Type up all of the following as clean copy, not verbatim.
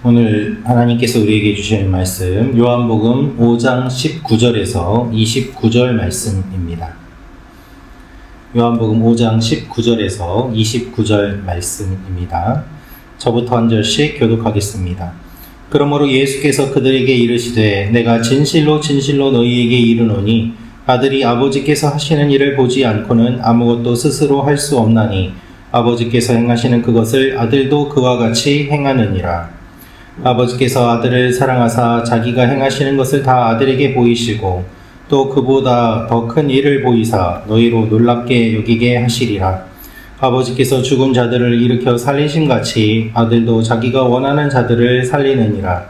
오늘 하나님께서 우리에게 주시는 말씀 요한복음 5장 19절에서 29절 말씀입니다. 요한복음 5장 19절에서 29절 말씀입니다. 저부터 한 절씩 교독하겠습니다. 그러므로 예수께서 그들에게 이르시되 내가 진실로 진실로 너희에게 이르노니 아들이 아버지께서 하시는 일을 보지 않고는 아무것도 스스로 할 수 없나니 아버지께서 행하시는 그것을 아들도 그와 같이 행하느니라. 아버지께서 아들을 사랑하사 자기가 행하시는 것을 다 아들에게 보이시고 또 그보다 더 큰 일을 보이사 너희로 놀랍게 여기게 하시리라. 아버지께서 죽은 자들을 일으켜 살리심같이 아들도 자기가 원하는 자들을 살리느니라.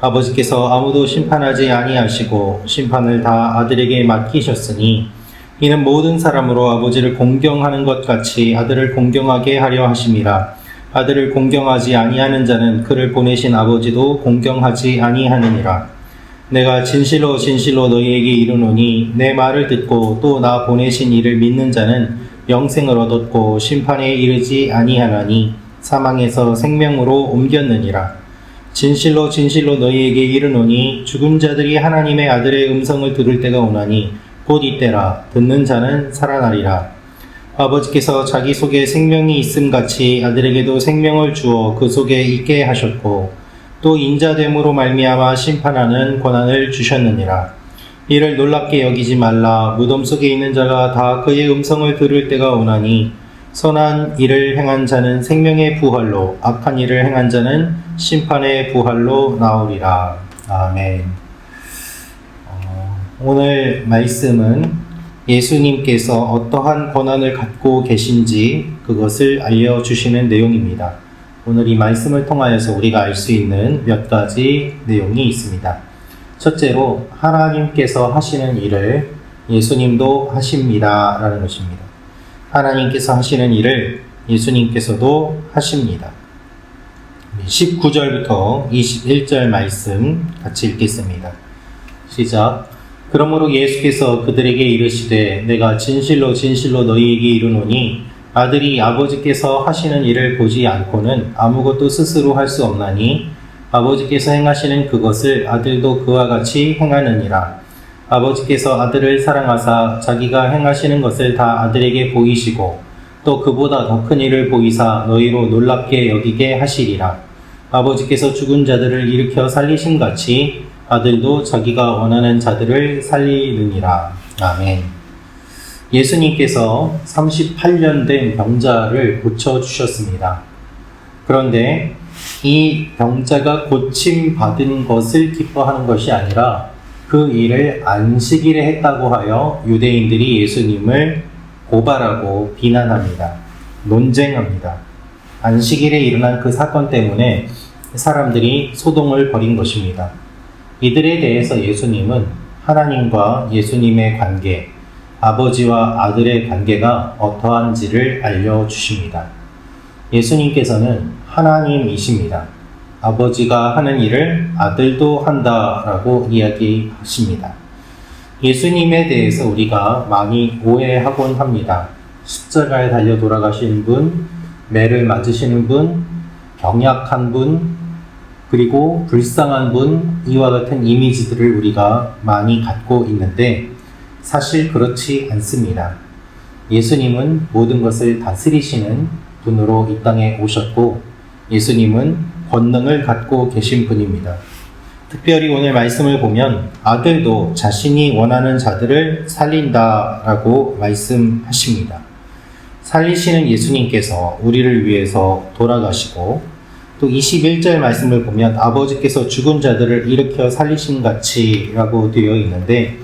아버지께서 아무도 심판하지 아니하시고 심판을 다 아들에게 맡기셨으니 이는 모든 사람으로 아버지를 공경하는 것 같이 아들을 공경하게 하려 하심이라. 아들을 공경하지 아니하는 자는 그를 보내신 아버지도 공경하지 아니하느니라. 내가 진실로 진실로 너희에게 이르노니 내 말을 듣고 또 나 보내신 이를 믿는 자는 영생을 얻었고 심판에 이르지 아니하나니 사망에서 생명으로 옮겼느니라. 진실로 진실로 너희에게 이르노니 죽은 자들이 하나님의 아들의 음성을 들을 때가 오나니 곧 이때라. 듣는 자는 살아나리라. 아버지께서 자기 속에 생명이 있음같이 아들에게도 생명을 주어 그 속에 있게 하셨고 또 인자됨으로 말미암아 심판하는 권한을 주셨느니라. 이를 놀랍게 여기지 말라. 무덤 속에 있는 자가 다 그의 음성을 들을 때가 오나니 선한 일을 행한 자는 생명의 부활로 악한 일을 행한 자는 심판의 부활로 나오리라. 아멘. 오늘 말씀은 예수님께서 어떠한 권한을 갖고 계신지 그것을 알려주시는 내용입니다. 오늘 이 말씀을 통하여서 우리가 알 수 있는 몇 가지 내용이 있습니다. 첫째로 하나님께서 하시는 일을 예수님도 하십니다 라는 것입니다. 하나님께서 하시는 일을 예수님께서도 하십니다. 19절부터 21절 말씀 같이 읽겠습니다. 시작. 그러므로 예수께서 그들에게 이르시되 내가 진실로 진실로 너희에게 이르노니 아들이 아버지께서 하시는 일을 보지 않고는 아무것도 스스로 할 수 없나니 아버지께서 행하시는 그것을 아들도 그와 같이 행하느니라. 아버지께서 아들을 사랑하사 자기가 행하시는 것을 다 아들에게 보이시고 또 그보다 더 큰 일을 보이사 너희로 놀랍게 여기게 하시리라. 아버지께서 죽은 자들을 일으켜 살리심같이 아들도 자기가 원하는 자들을 살리느니라. 아멘. 예수님께서 38년 된 병자를 고쳐주셨습니다. 그런데 이 병자가 고침받은 것을 기뻐하는 것이 아니라 그 일을 안식일에 했다고 하여 유대인들이 예수님을 고발하고 비난합니다. 논쟁합니다. 안식일에 일어난 그 사건 때문에 사람들이 소동을 벌인 것입니다. 이들에 대해서 예수님은 하나님과 예수님의 관계, 아버지와 아들의 관계가 어떠한지를 알려주십니다. 예수님께서는 하나님이십니다. 아버지가 하는 일을 아들도 한다라고 이야기하십니다. 예수님에 대해서 우리가 많이 오해하곤 합니다. 십자가에 달려 돌아가신 분, 매를 맞으시는 분, 병약한 분, 그리고 불쌍한 분, 이와 같은 이미지들을 우리가 많이 갖고 있는데 사실 그렇지 않습니다. 예수님은 모든 것을 다스리시는 분으로 이 땅에 오셨고 예수님은 권능을 갖고 계신 분입니다. 특별히 오늘 말씀을 보면 아들도 자신이 원하는 자들을 살린다라고 말씀하십니다. 살리시는 예수님께서 우리를 위해서 돌아가시고 또 21절 말씀을 보면 아버지께서 죽은 자들을 일으켜 살리심같이 라고 되어 있는데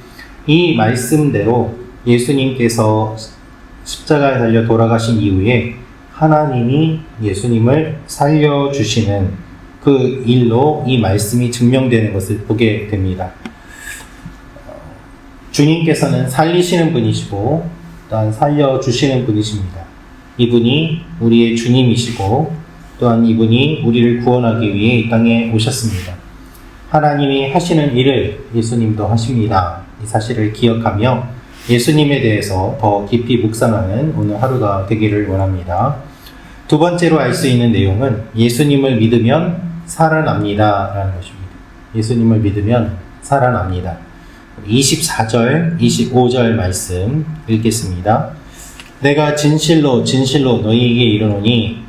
이 말씀대로 예수님께서 십자가에 달려 돌아가신 이후에 하나님이 예수님을 살려주시는 그 일로 이 말씀이 증명되는 것을 보게 됩니다. 주님께서는 살리시는 분이시고 또한 살려주시는 분이십니다. 이분이 우리의 주님이시고 또한 이분이 우리를 구원하기 위해 이 땅에 오셨습니다. 하나님이 하시는 일을 예수님도 하십니다. 이 사실을 기억하며 예수님에 대해서 더 깊이 묵상하는 오늘 하루가 되기를 원합니다. 두 번째로 알 수 있는 내용은 예수님을 믿으면 살아납니다. 라는 것입니다. 예수님을 믿으면 살아납니다. 24절, 25절 말씀 읽겠습니다. 내가 진실로 진실로 너희에게 이르노니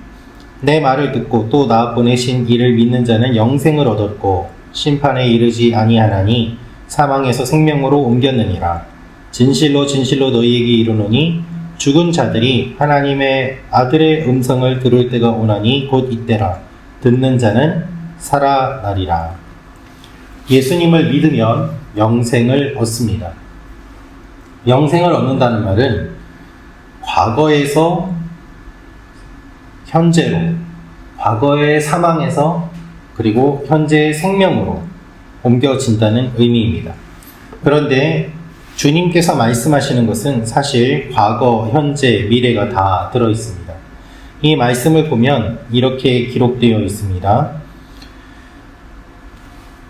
내 말을 듣고 또 나 보내신 이를 믿는 자는 영생을 얻었고 심판에 이르지 아니하나니 사망에서 생명으로 옮겼느니라. 진실로 진실로 너희에게 이르노니 죽은 자들이 하나님의 아들의 음성을 들을 때가 오나니 곧 이때라. 듣는 자는 살아나리라. 예수님을 믿으면 영생을 얻습니다. 영생을 얻는다는 말은 과거에서 현재로, 과거의 사망에서 그리고 현재의 생명으로 옮겨진다는 의미입니다. 그런데 주님께서 말씀하시는 것은 사실 과거, 현재, 미래가 다 들어있습니다. 이 말씀을 보면 이렇게 기록되어 있습니다.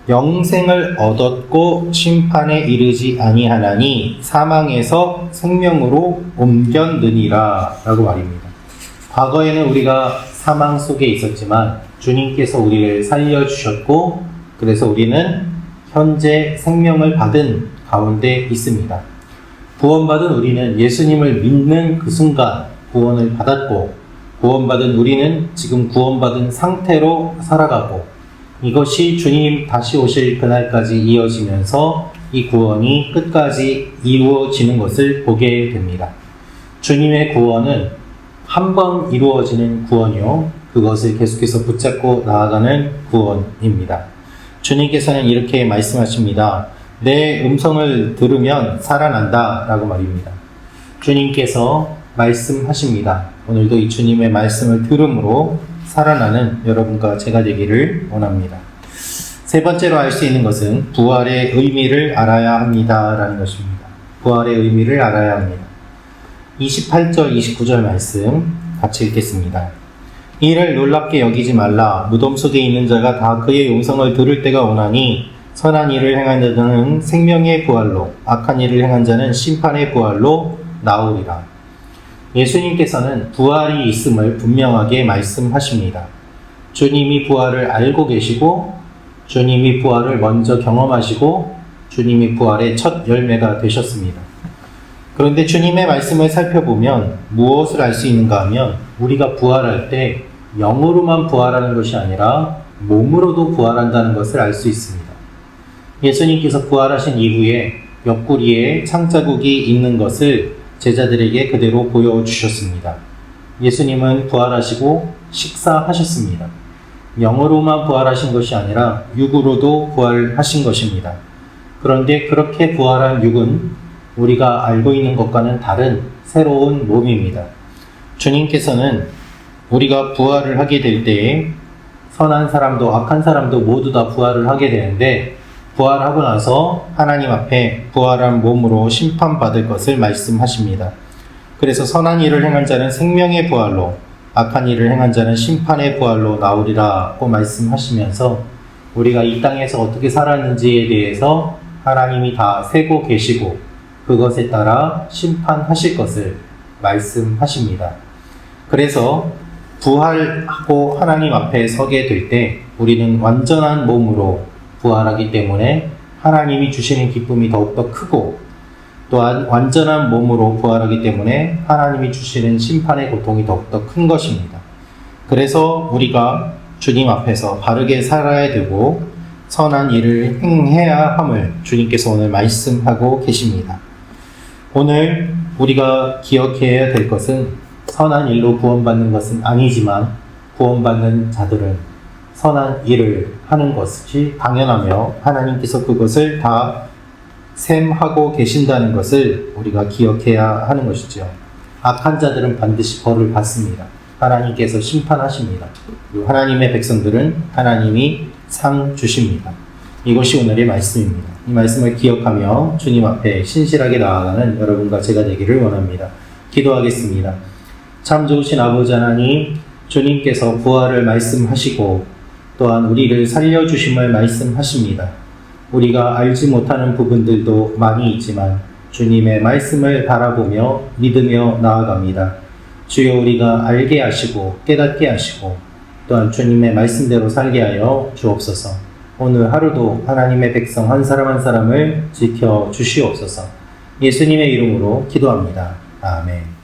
영생을 얻었고 심판에 이르지 아니하나니 사망에서 생명으로 옮겼느니라 라고 말입니다. 과거에는 우리가 사망 속에 있었지만 주님께서 우리를 살려주셨고 그래서 우리는 현재 생명을 받은 가운데 있습니다. 구원받은 우리는 예수님을 믿는 그 순간 구원을 받았고 구원받은 우리는 지금 구원받은 상태로 살아가고 이것이 주님 다시 오실 그날까지 이어지면서 이 구원이 끝까지 이루어지는 것을 보게 됩니다. 주님의 구원은 한 번 이루어지는 구원이요. 그것을 계속해서 붙잡고 나아가는 구원입니다. 주님께서는 이렇게 말씀하십니다. 내 음성을 들으면 살아난다 라고 말입니다. 주님께서 말씀하십니다. 오늘도 이 주님의 말씀을 들음으로 살아나는 여러분과 제가 되기를 원합니다. 세 번째로 알 수 있는 것은 부활의 의미를 알아야 합니다 라는 것입니다. 부활의 의미를 알아야 합니다. 28절, 29절 말씀 같이 읽겠습니다. 이를 놀랍게 여기지 말라. 무덤 속에 있는 자가 다 그의 음성을 들을 때가 오나니 선한 일을 행한 자는 생명의 부활로 악한 일을 행한 자는 심판의 부활로 나오리라. 예수님께서는 부활이 있음을 분명하게 말씀하십니다. 주님이 부활을 알고 계시고 주님이 부활을 먼저 경험하시고 주님이 부활의 첫 열매가 되셨습니다. 그런데 주님의 말씀을 살펴보면 무엇을 알 수 있는가 하면 우리가 부활할 때 영으로만 부활하는 것이 아니라 몸으로도 부활한다는 것을 알 수 있습니다. 예수님께서 부활하신 이후에 옆구리에 창자국이 있는 것을 제자들에게 그대로 보여주셨습니다. 예수님은 부활하시고 식사하셨습니다. 영으로만 부활하신 것이 아니라 육으로도 부활하신 것입니다. 그런데 그렇게 부활한 육은 우리가 알고 있는 것과는 다른 새로운 몸입니다. 주님께서는 우리가 부활을 하게 될 때에 선한 사람도 악한 사람도 모두 다 부활을 하게 되는데 부활하고 나서 하나님 앞에 부활한 몸으로 심판받을 것을 말씀하십니다. 그래서 선한 일을 행한 자는 생명의 부활로 악한 일을 행한 자는 심판의 부활로 나오리라고 말씀하시면서 우리가 이 땅에서 어떻게 살았는지에 대해서 하나님이 다 세고 계시고 그것에 따라 심판하실 것을 말씀하십니다. 그래서 부활하고 하나님 앞에 서게 될 때 우리는 완전한 몸으로 부활하기 때문에 하나님이 주시는 기쁨이 더욱더 크고 또한 완전한 몸으로 부활하기 때문에 하나님이 주시는 심판의 고통이 더욱더 큰 것입니다. 그래서 우리가 주님 앞에서 바르게 살아야 되고 선한 일을 행해야 함을 주님께서 오늘 말씀하고 계십니다. 오늘 우리가 기억해야 될 것은 선한 일로 구원받는 것은 아니지만 구원받는 자들은 선한 일을 하는 것이 당연하며 하나님께서 그것을 다 셈하고 계신다는 것을 우리가 기억해야 하는 것이죠. 악한 자들은 반드시 벌을 받습니다. 하나님께서 심판하십니다. 그리고 하나님의 백성들은 하나님이 상 주십니다. 이것이 오늘의 말씀입니다. 이 말씀을 기억하며 주님 앞에 신실하게 나아가는 여러분과 제가 되기를 원합니다. 기도하겠습니다. 참 좋으신 아버지 하나님, 주님께서 부활을 말씀하시고 또한 우리를 살려주심을 말씀하십니다. 우리가 알지 못하는 부분들도 많이 있지만 주님의 말씀을 바라보며 믿으며 나아갑니다. 주여 우리가 알게 하시고 깨닫게 하시고 또한 주님의 말씀대로 살게 하여 주옵소서. 오늘 하루도 하나님의 백성 한 사람 한 사람을 지켜 주시옵소서. 예수님의 이름으로 기도합니다. 아멘.